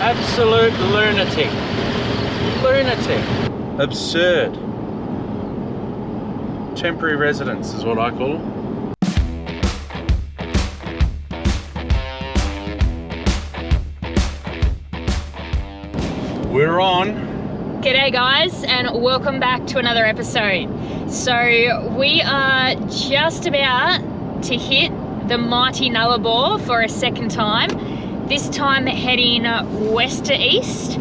Absolute lunatic. Lunatic. Absurd. Temporary residents is what I call them. We're on. G'day guys, and welcome back to another episode. So we are just about to hit the mighty Nullarbor for a second time. This time heading west to east.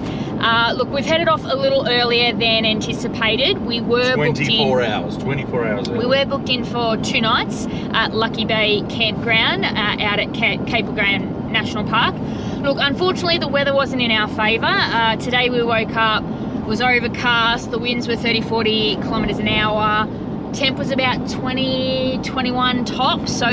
Look, we've headed off a little earlier than anticipated. We were 24 hours early. We were booked in for 2 nights at Lucky Bay Campground out at Caiguna National Park. Look, unfortunately the weather wasn't in our favour. Today we woke up, it was overcast, the winds were 30-40 kilometres an hour. Temp was about 20, 21 tops, so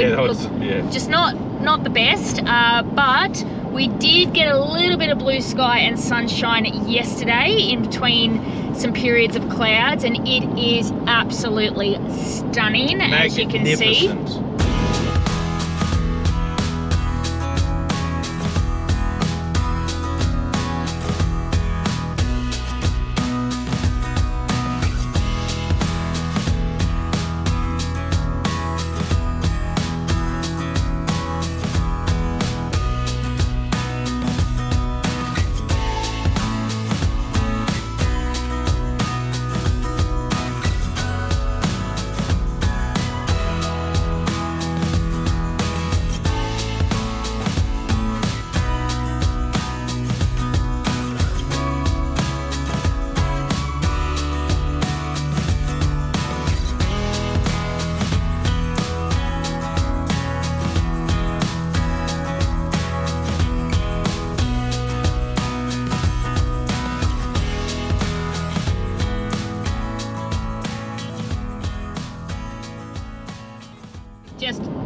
just not the best, but we did get a little bit of blue sky and sunshine yesterday in between some periods of clouds, and it is absolutely stunning, as you can see.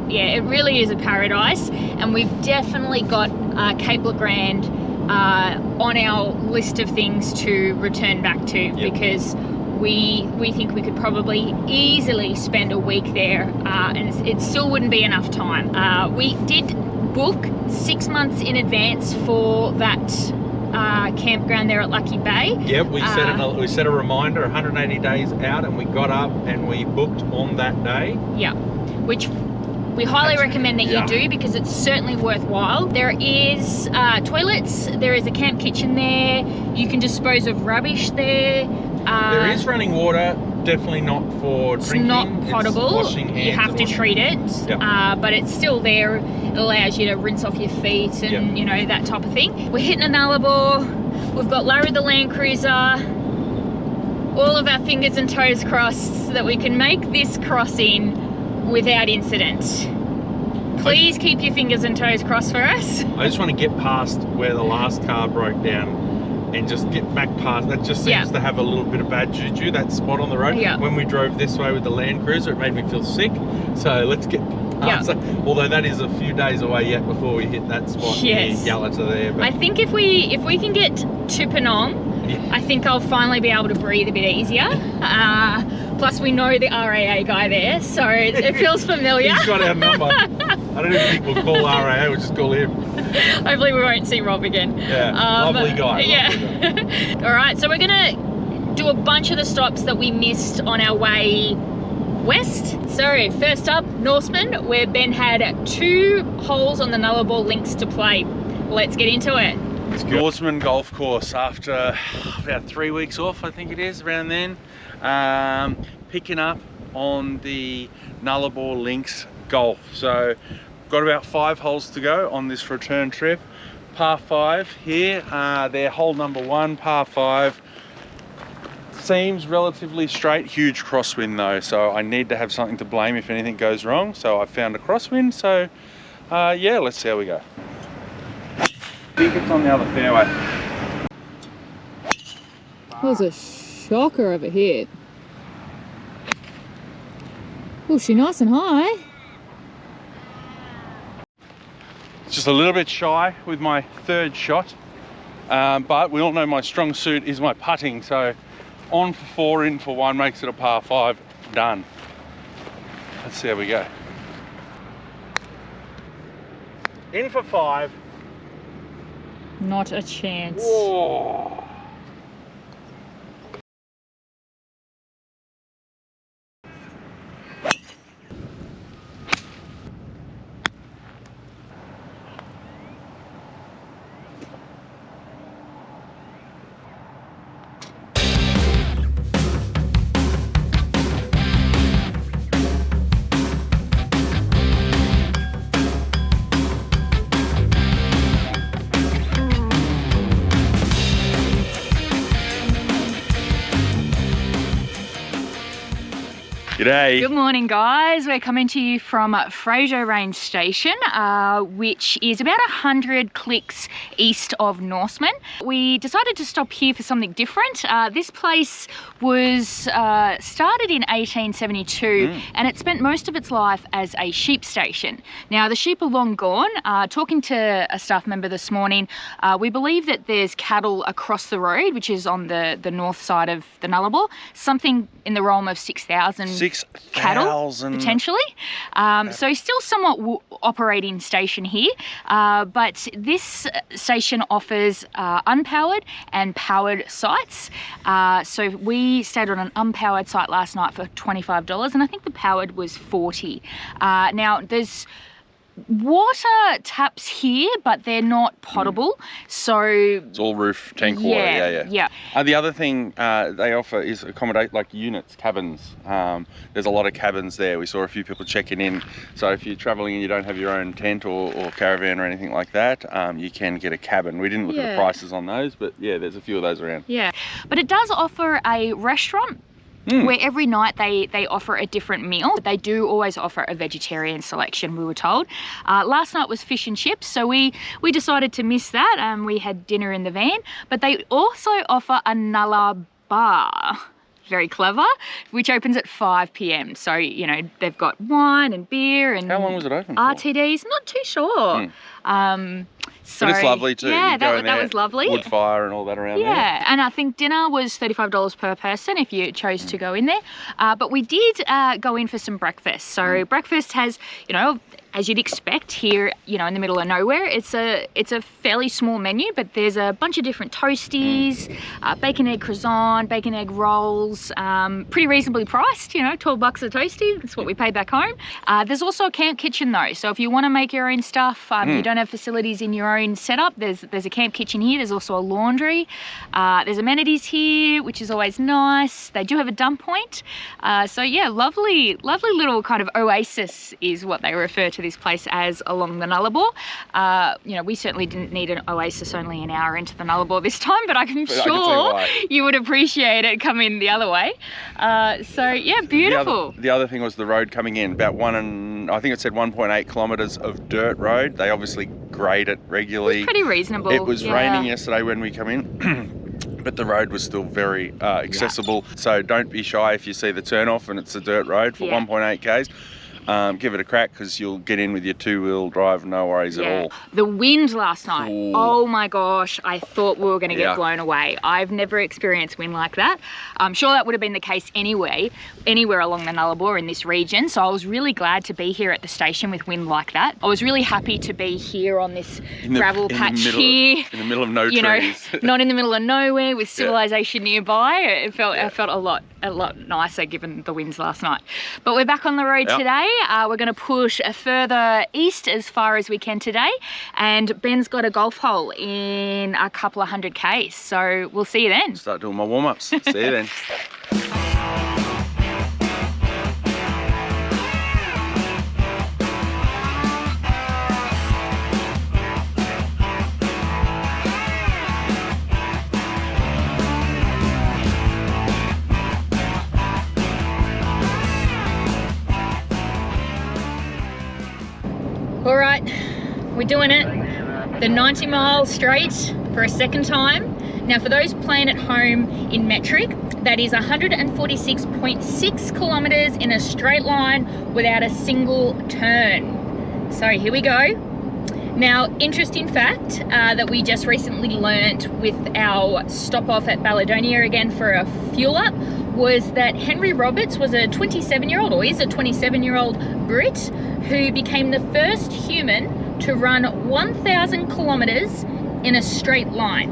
Yeah, it really is a paradise, and we've definitely got Cape Le Grand on our list of things to return back to, because we think we could probably easily spend a week there, and it still wouldn't be enough time. We did book 6 months in advance for that campground there at Lucky Bay. Yep, we set a reminder 180 days out, and we got up and we booked on that day. Yeah, which we highly recommend that you do, because it's certainly worthwhile. There is toilets, there is a camp kitchen there, you can dispose of rubbish there. There is running water, definitely not for drinking. It's not potable, it's washing hands, you have to treat it, but it's still there. It allows you to rinse off your feet and you know, that type of thing. We're hitting a Nullarbor, we've got Larry the Land Cruiser, all of our fingers and toes crossed that we can make this crossing without incident. Please keep your fingers and toes crossed for us. I just want to get past where the last car broke down and just get back past. That just seems to have a little bit of bad juju, that spot on the road. When we drove this way with the Land Cruiser, it made me feel sick. So let's get past that. Although that is a few days away yet before we hit that spot near Yalata there. But I think if we can get to Penong, I think I'll finally be able to breathe a bit easier. Plus we know the RAA guy there, so it feels familiar. He's got our number. I don't even think we'll call RAA, we'll just call him. Hopefully we won't see Rob again. Yeah, lovely guy. All right, so we're gonna do a bunch of the stops that we missed on our way west. So first up, Norseman, where Ben had 2 holes on the Nullarbor Links to play. Let's get into it. Norseman Golf Course, after about 3 weeks off, I think it is, around then. Picking up on the Nullarbor Links Golf. So got about 5 holes to go on this return trip. Par 5 here, they're hole number 1, par 5. Seems relatively straight, huge crosswind though, so I need to have something to blame if anything goes wrong. So I found a crosswind, so yeah, let's see how we go. I think it's on the other fairway. That was a shocker of a hit. Oh, she's nice and high. Just a little bit shy with my 3rd shot, but we all know my strong suit is my putting, so on for 4, in for 1 makes it a par 5, done. Let's see how we go. In for 5. Not a chance. Whoa. G'day. Good morning, guys. We're coming to you from Fraser Range Station, which is about 100 clicks east of Norseman. We decided to stop here for something different. This place was started in 1872 and it spent most of its life as a sheep station. Now, the sheep are long gone. Talking to a staff member this morning, we believe that there's cattle across the road, which is on the north side of the Nullarbor, something in the realm of 6,000 cattle potentially. So still somewhat operating station here, but this station offers unpowered and powered sites. So we stayed on an unpowered site last night for $25 and I think the powered was $40. Now there's water taps here, but they're not potable, so it's all roof tank water. Yeah. The other thing they offer is accommodate like units, cabins. There's a lot of cabins there. We saw a few people checking in, so if you're traveling and you don't have your own tent or caravan or anything like that, you can get a cabin. We didn't look at the prices on those, but yeah, there's a few of those around. Yeah, but it does offer a restaurant where every night they offer a different meal. They do always offer a vegetarian selection, we were told. Last night was fish and chips, so we decided to miss that. We had dinner in the van, but they also offer a Nullarbor. Very clever, which opens at 5 p.m. So, you know, they've got wine and beer and how long was it open for? RTDs, not too sure. So, but it's lovely too. Yeah, that was lovely. Wood fire and all that around there. Yeah, and I think dinner was $35 per person if you chose to go in there. But we did go in for some breakfast. So breakfast has, you know, as you'd expect here, you know, in the middle of nowhere, it's a fairly small menu, but there's a bunch of different toasties, bacon egg croissant, bacon egg rolls, pretty reasonably priced, you know, $12 a toasty. That's what we pay back home. There's also a camp kitchen though, so if you want to make your own stuff, you don't have facilities in your own setup, there's a camp kitchen here. There's also a laundry. There's amenities here, which is always nice. They do have a dump point. So yeah, lovely little kind of oasis is what they refer to this place as along the Nullarbor. You know, we certainly didn't need an oasis only an hour into the Nullarbor this time, but I'm sure you would appreciate it coming the other way. So yeah, beautiful. The other thing was the road coming in, about I think it said 1.8 kilometres of dirt road. They obviously grade it regularly. It's pretty reasonable. It was raining yesterday when we come in. But the road was still very accessible. So don't be shy if you see the turn off and it's a dirt road for 1.8 Ks. Give it a crack because you'll get in with your two-wheel drive, no worries at all. The wind last night, oh my gosh, I thought we were going to get blown away. I've never experienced wind like that. I'm sure that would have been the case anywhere along the Nullarbor in this region, so I was really glad to be here at the station with wind like that. I was really happy to be here on this gravel patch here. In the middle of no trees. Know, not in the middle of nowhere with civilization nearby. It felt a lot nicer given the winds last night. But we're back on the road today. We're going to push further east as far as we can today, and Ben's got a golf hole in a couple of 100 Ks, so we'll see you then. Start doing my warm-ups. See you then. All right, we're doing it. The 90 miles straight for a second time. Now for those playing at home in metric, that is 146.6 kilometers in a straight line without a single turn. So here we go. Now, interesting fact that we just recently learnt with our stop off at Balladonia again for a fuel up was that Henry Roberts was a 27-year-old, or is a 27-year-old Brit who became the first human to run 1,000 kilometers in a straight line.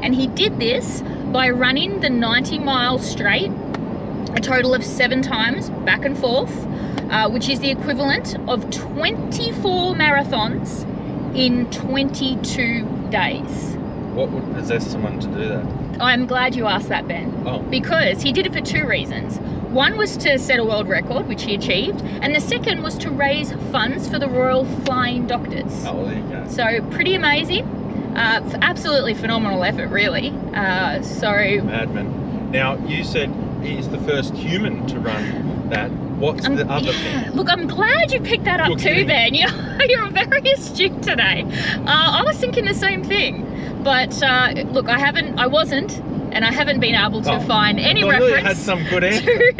And he did this by running the 90-mile straight a total of 7 times back and forth, which is the equivalent of 24 marathons in 22 days. What would possess someone to do that? I'm glad you asked that, Ben. Oh. Because he did it for 2 reasons. One was to set a world record, which he achieved, and the second was to raise funds for the Royal Flying Doctors. Oh, well, there you go. So pretty amazing. Absolutely phenomenal effort, really. Madman. Now, you said he's the first human to run that. What's the other thing? Look, I'm glad you picked that up too, Ben. You're very astute today. I was thinking the same thing. But look, I haven't been able to find any reference had some good answer.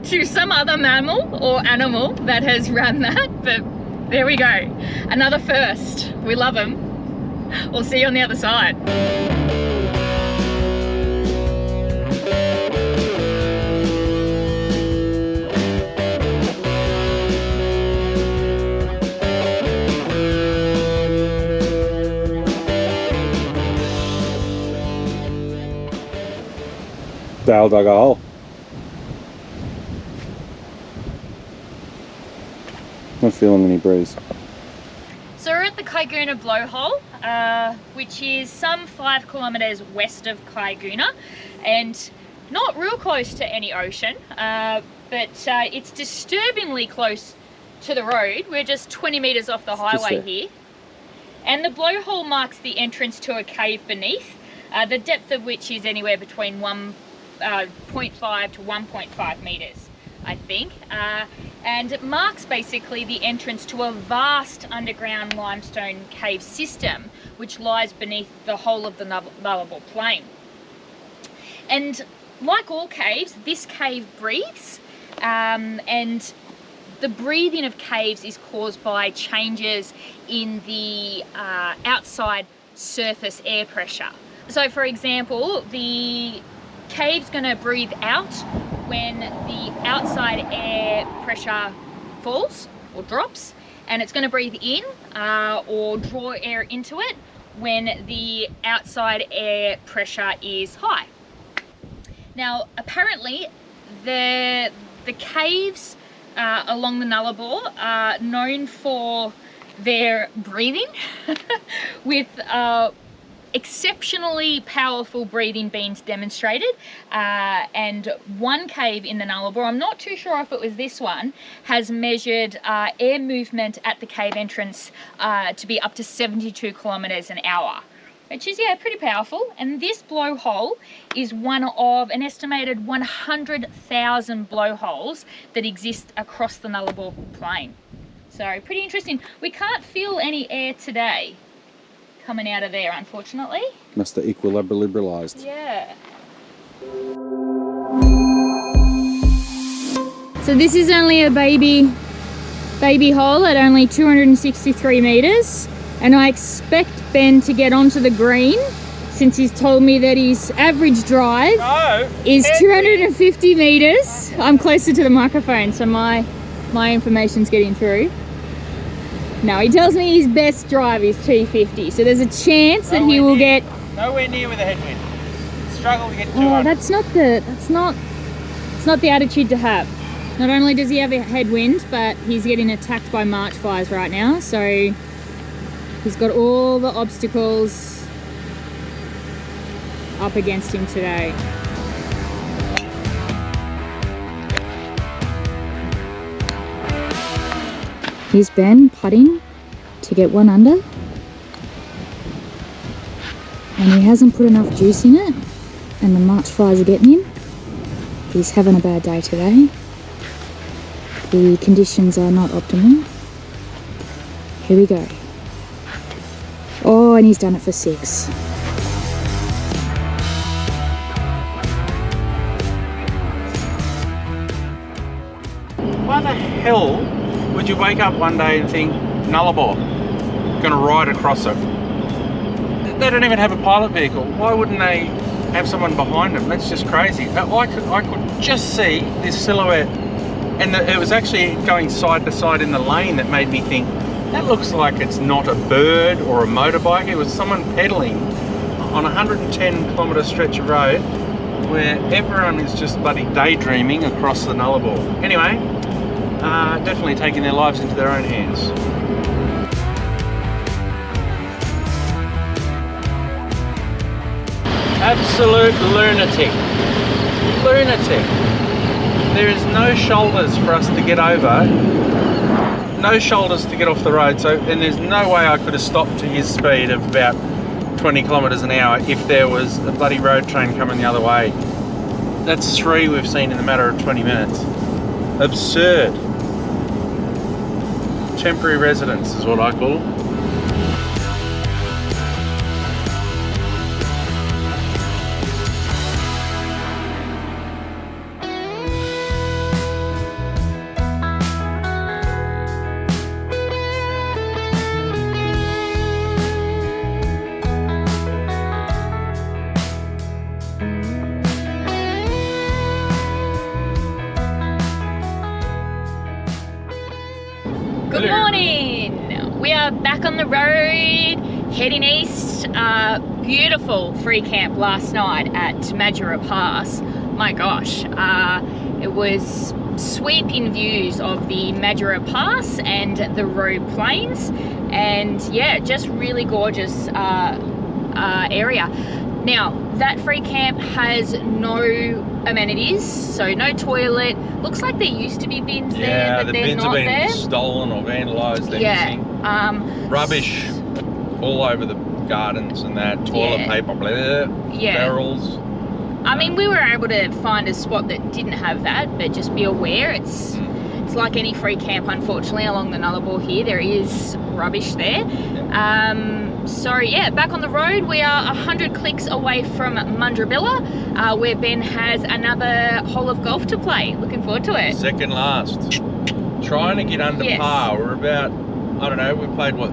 to some other mammal or animal that has run that. But there we go. Another first. We love them. We'll see you on the other side. Dale dug a hole. Not feeling any breeze. So we're at the Caiguna Blowhole, which is some 5 kilometres west of Caiguna, and not real close to any ocean, but it's disturbingly close to the road. We're just 20 metres off the highway here. And the blowhole marks the entrance to a cave beneath, the depth of which is anywhere between 0.5 to 1.5 metres, I think. And it marks basically the entrance to a vast underground limestone cave system which lies beneath the whole of the Nullarbor Plain. And like all caves, this cave breathes, and the breathing of caves is caused by changes in the outside surface air pressure. So for example, the cave's going to breathe out when the outside air pressure falls or drops, and it's going to breathe in or draw air into it when the outside air pressure is high. Now apparently the caves along the Nullarbor are known for their breathing with exceptionally powerful breathing being demonstrated, and one cave in the Nullarbor, I'm not too sure if it was this one, has measured air movement at the cave entrance to be up to 72 kilometres an hour, which is, yeah, pretty powerful. And this blowhole is one of an estimated 100,000 blowholes that exist across the Nullarbor Plain. So pretty interesting. We can't feel any air today coming out of there, unfortunately. Must have equilibralized. Yeah. So this is only a baby hole at only 263 meters, and I expect Ben to get onto the green since he's told me that his average drive is 250 meters. I'm closer to the microphone, so my information's getting through. No, he tells me his best drive is 250, so there's a chance that he will get nowhere near with a headwind. Struggle to get 200. Oh, that's not the attitude to have. Not only does he have a headwind, but he's getting attacked by March flies right now, so he's got all the obstacles up against him today. Here's Ben putting to get one under, and he hasn't put enough juice in it, and the March flies are getting him. He's having a bad day today. The conditions are not optimal. Here we go. Oh, and he's done it for 6. Why the hell would you wake up one day and think, Nullarbor, gonna ride across it? They don't even have a pilot vehicle. Why wouldn't they have someone behind them? That's just crazy. I could just see this silhouette, and it was actually going side to side in the lane that made me think, that looks like it's not a bird or a motorbike. It was someone pedaling on a 110 kilometre stretch of road where everyone is just bloody daydreaming across the Nullarbor. Anyway, definitely taking their lives into their own hands. Absolute lunatic. Lunatic. There is no shoulders for us to get over. No shoulders to get off the road, so then there's no way I could have stopped to his speed of about 20 kilometres an hour if there was a bloody road train coming the other way. That's 3 we've seen in a matter of 20 minutes. Absurd. Temporary residence is what I call them. Good morning! We are back on the road, heading east. Beautiful free camp last night at Mundra Pass. My gosh, it was sweeping views of the Mundra Pass and the road plains, and yeah, just really gorgeous area. Now, that free camp has no amenities, so no toilet. Looks like there used to be bins there, but the they're bins not have been there. stolen or vandalised. Rubbish all over the gardens and that. Toilet paper, barrels. I mean, we were able to find a spot that didn't have that, but just be aware, it's like any free camp, unfortunately, along the Nullarbor here. There is rubbish there. So yeah, back on the road. We are 100 clicks away from Mundrabilla, where Ben has another hole of golf to play. Looking forward to it. Second last. Trying to get under par. We're about, I don't know, we played what,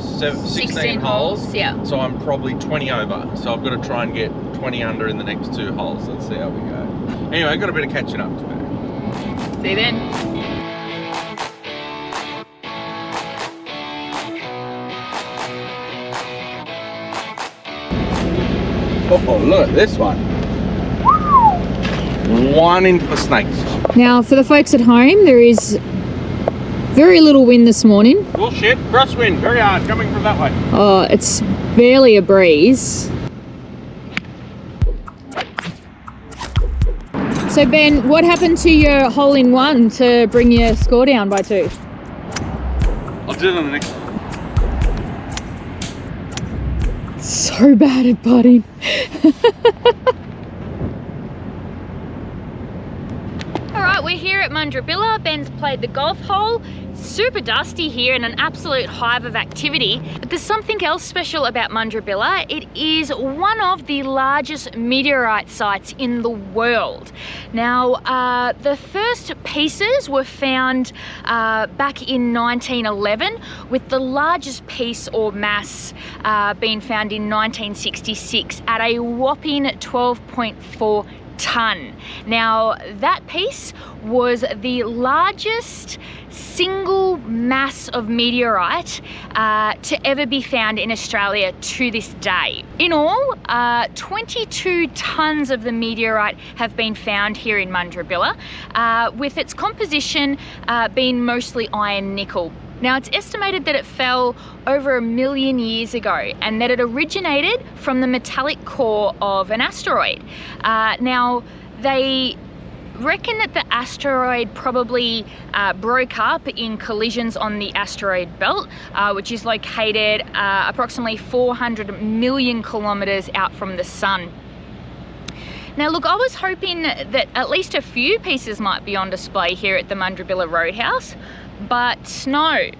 16 holes. Yeah. So I'm probably 20 over. So I've got to try and get 20 under in the next 2 holes. Let's see how we go. Anyway, I've got a bit of catching up to do. See you then. Oh, look at this one. One into the snakes. Now, for the folks at home, there is very little wind this morning. Bullshit, crosswind, very hard, coming from that way. Oh, it's barely a breeze. So Ben, what happened to your hole-in-one to bring your score down by 2? I'll do it on the next one. So bad at putting. Alright, we're here at Mundrabilla. Ben's played the golf hole. Super dusty here and an absolute hive of activity. But there's something else special about Mundrabilla. It is one of the largest meteorite sites in the world. Now, the first pieces were found back in 1911, with the largest piece or mass being found in 1966 at a whopping 12.4 ton. Now, that piece was the largest single mass of meteorite to ever be found in Australia to this day. In all, 22 tons of the meteorite have been found here in Mundrabilla, with its composition being mostly iron nickel. Now, it's estimated that it fell over 1 million years ago and that it originated from the metallic core of an asteroid. Now, they reckon that the asteroid probably broke up in collisions on the asteroid belt, which is located approximately 400 million kilometers out from the sun. Now look, I was hoping that at least a few pieces might be on display here at the Mundrabilla Roadhouse, but no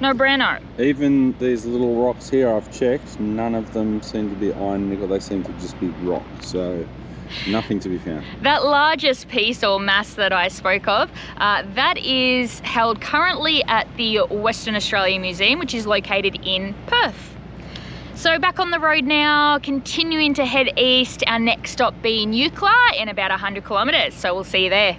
Breno. Even these little rocks here, I've checked, none of them seem to be iron nickel, they seem to just be rock, so nothing to be found. That largest piece or mass that I spoke of, that is held currently at the Western Australia Museum, which is located in Perth. So back on the road now, continuing to head east, our next stop being Eucla in about 100 kilometres, so we'll see you there.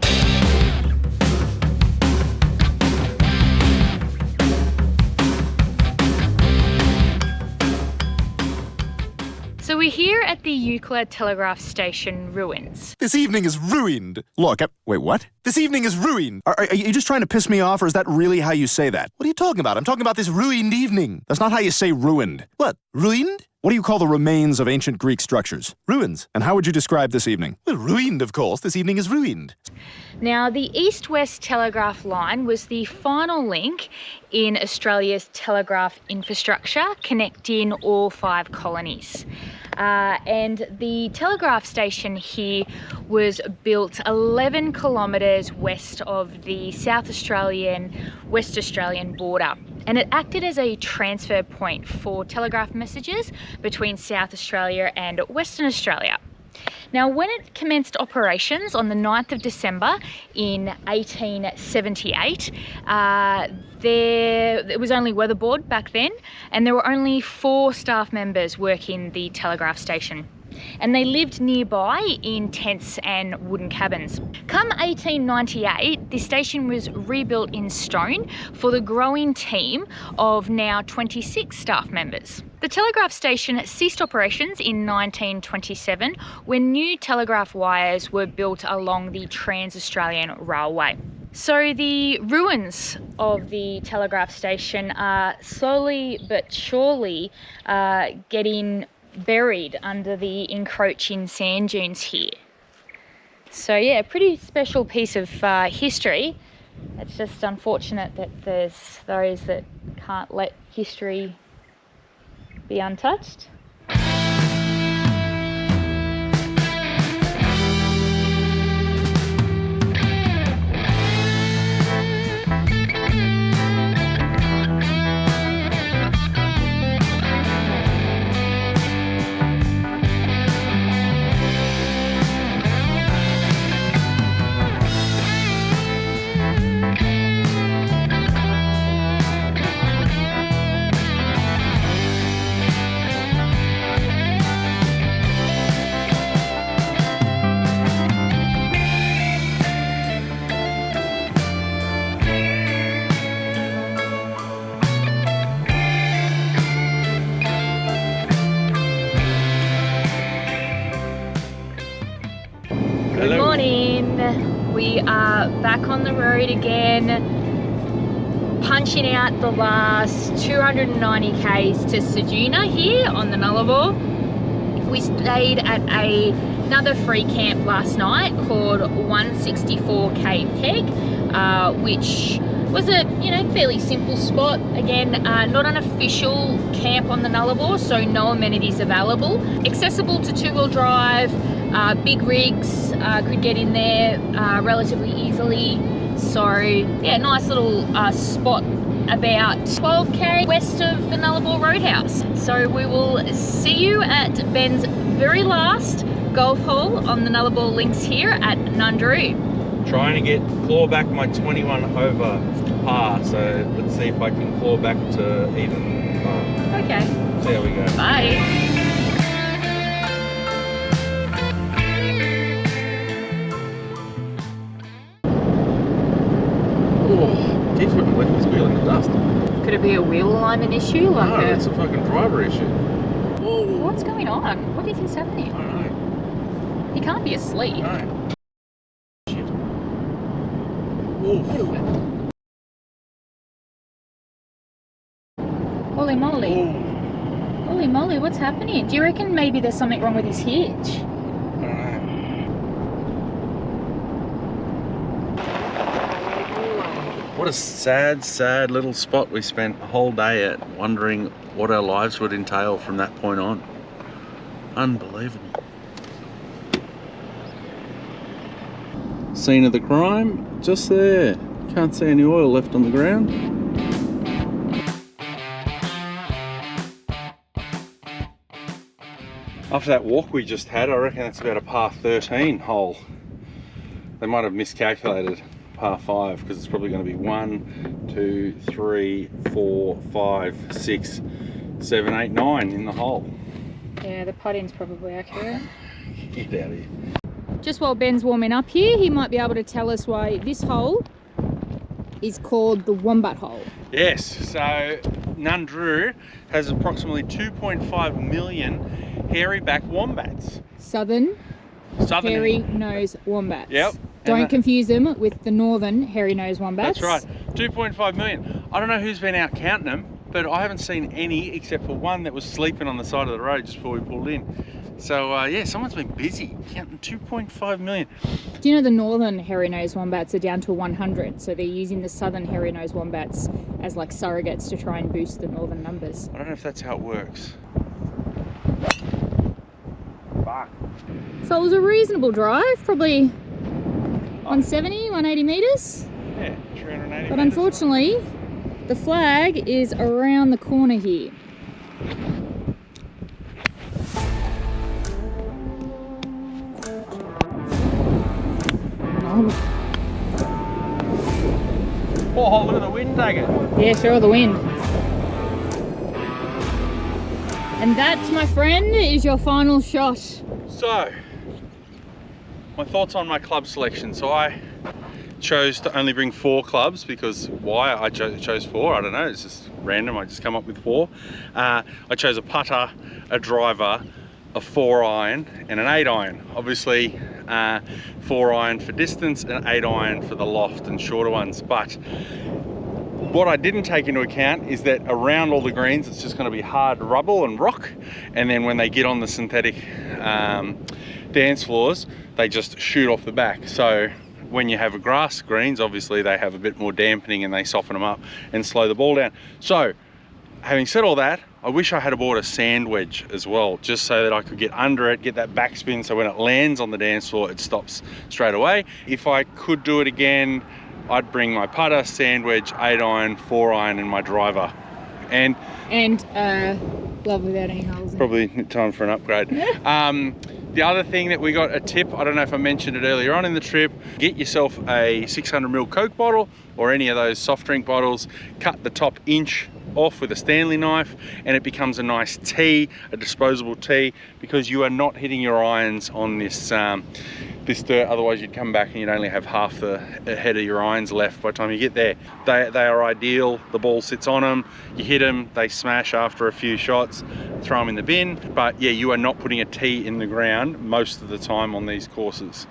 we're here at the Eucla Telegraph Station ruins. This evening is ruined. Look, wait, what? This evening is ruined. Are you just trying to piss me off, or is that really how you say that? What are you talking about? I'm talking about this ruined evening. That's not how you say ruined. What, ruined? What do you call the remains of ancient Greek structures? Ruins. And how would you describe this evening? Well, ruined, of course. This evening is ruined. Now, the east-west telegraph line was the final link in Australia's telegraph infrastructure, connecting all 5 colonies. And the telegraph station here was built 11 kilometres west of the South Australian, West Australian border. And it acted as a transfer point for telegraph messages between South Australia and Western Australia. Now, when it commenced operations on the 9th of December in 1878, it was only weatherboard back then, and there were only 4 staff members working the telegraph station. And they lived nearby in tents and wooden cabins. Come 1898, the station was rebuilt in stone for the growing team of now 26 staff members. The telegraph station ceased operations in 1927 when new telegraph wires were built along the Trans-Australian Railway. So the ruins of the telegraph station are slowly but surely getting buried under the encroaching sand dunes here. So yeah, a pretty special piece of history. It's just unfortunate that there's those that can't let history be untouched. Good morning. We are back on the road again, punching out the last 290 k's to Ceduna here on the Nullarbor. We stayed at another free camp last night called 164k Peg, which was a fairly simple spot. Again, not an official camp on the Nullarbor, so no amenities available. Accessible to 2-wheel drive. Big rigs could get in there relatively easily. So yeah, nice little spot about 12k west of the Nullarbor Roadhouse. So we will see you at Ben's very last golf hole on the Nullarbor Links here at Mundra. Trying to claw back my 21 over par, so let's see if I can claw back to even par. Okay. See how we go. Bye. Keeps looking like his wheel in the dust. Could it be a wheel alignment issue? No, it's a fucking driver issue. Whoa. What's going on? What do you think's happening? I don't know. He can't be asleep. No. Shit. Oof. Holy moly. Ooh. Holy moly, what's happening? Do you reckon maybe there's something wrong with his hitch? I don't know. What a sad, sad little spot we spent a whole day at, wondering what our lives would entail from that point on. Unbelievable. Scene of the crime, just there. Can't see any oil left on the ground. After that walk we just had, I reckon that's about a par 13 hole. They might have miscalculated par 5 because it's probably going to be 1, 2, 3, 4, 5, 6, 7, 8, 9 in the hole. Yeah, the putting's probably accurate. Get out of here. Just while Ben's warming up here, he might be able to tell us why this hole is called the Wombat Hole. Yes, so Mundra has approximately 2.5 million hairy back wombats. Southern hairy-nosed wombats. Yep. Don't confuse them with the northern hairy-nosed wombats. That's right. 2.5 million. I don't know who's been out counting them, but I haven't seen any except for one that was sleeping on the side of the road just before we pulled in. So yeah, someone's been busy counting 2.5 million. Do you know the northern hairy-nosed wombats are down to 100? So they're using the southern hairy-nosed wombats as like surrogates to try and boost the northern numbers. I don't know if that's how it works. Fuck. So it was a reasonable drive, probably 170, 180 meters. Yeah, 380 But meters. unfortunately, the flag is around the corner here. Oh, look at the wind take it. Yeah, sure, the wind. And that, my friend, is your final shot. So, my thoughts on my club selection. So I chose to only bring 4 clubs because why I chose 4, I don't know, it's just random, I just come up with 4. I chose a putter, a driver, a 4-iron and an 8-iron. Obviously 4-iron for distance and 8-iron for the loft and shorter ones. But what I didn't take into account is that around all the greens it's just going to be hard rubble and rock, and then when they get on the synthetic dance floors they just shoot off the back. So when you have a grass greens, obviously they have a bit more dampening and they soften them up and slow the ball down. So having said all that, I wish I had bought a sand wedge as well, just so that I could get under it, get that backspin, so when it lands on the dance floor, it stops straight away. If I could do it again, I'd bring my putter, sand wedge, 8-iron, 4-iron, and my driver. And glove without any holes in. Probably time for an upgrade. The other thing that we got a tip, I don't know if I mentioned it earlier on in the trip, get yourself a 600ml Coke bottle or any of those soft drink bottles, cut the top inch off with a Stanley knife and it becomes a nice tee, a disposable tee, because you are not hitting your irons on this this dirt, otherwise you'd come back and you'd only have half the head of your irons left by the time you get there. They are ideal, the ball sits on them, you hit them, they smash after a few shots, throw them in the bin. But yeah, you are not putting a tee in the ground most of the time on these courses,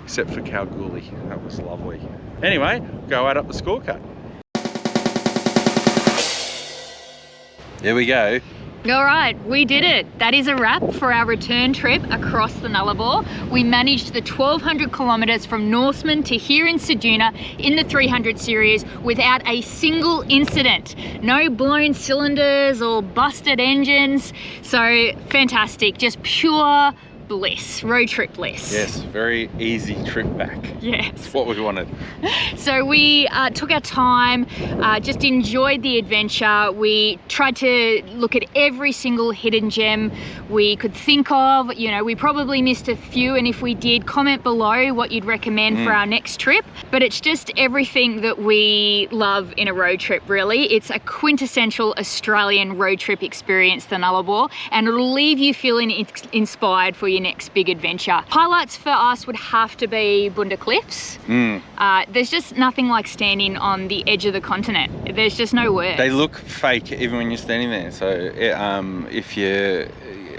except for Kalgoorlie. That was lovely. Anyway, go add up the scorecard. There we go. All right, we did it. That is a wrap for our return trip across the Nullarbor. We managed the 1,200 kilometres from Norseman to here in Ceduna in the 300 series without a single incident. No blown cylinders or busted engines. So fantastic, just pure bliss, road trip bliss. Yes, very easy trip back. Yes. That's what we wanted. So we took our time, just enjoyed the adventure. We tried to look at every single hidden gem we could think of. You know, we probably missed a few, and if we did, comment below what you'd recommend for our next trip. But it's just everything that we love in a road trip, really. It's a quintessential Australian road trip experience, the Nullarbor, and it'll leave you feeling inspired for your next big adventure. Highlights for us would have to be Mundra Cliffs. There's just nothing like standing on the edge of the continent. There's just no words. They look fake even when you're standing there. So if you,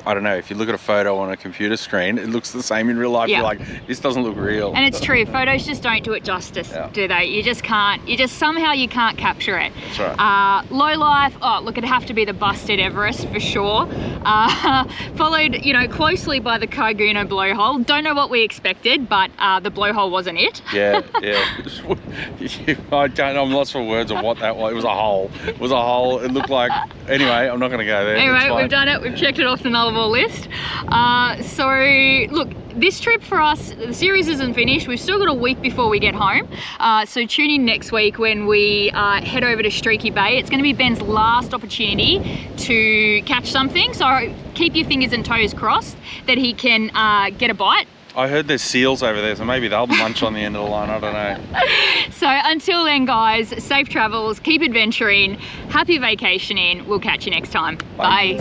I don't know, if you look at a photo on a computer screen, it looks the same in real life. Yeah. You're like, this doesn't look real. And it's true, photos just don't do it justice, do they? You just can't, somehow you can't capture it. That's right. Low life, oh look, it'd have to be the busted Everest for sure. Followed, closely by the Caiguna Blowhole. Don't know what we expected, but the blowhole wasn't it. Yeah. I'm lost for words of what that was. It was a hole. It was a hole. It looked like, anyway, I'm not gonna go there. Anyway, we've done it, we've checked it off the Nullarbor list. So look, this trip for us, the series isn't finished. We've still got a week before we get home. So tune in next week when we head over to Streaky Bay. It's going to be Ben's last opportunity to catch something. So keep your fingers and toes crossed that he can get a bite. I heard there's seals over there, so maybe they'll munch on the end of the line. I don't know. So until then, guys, safe travels, keep adventuring, happy vacationing. We'll catch you next time. Bye.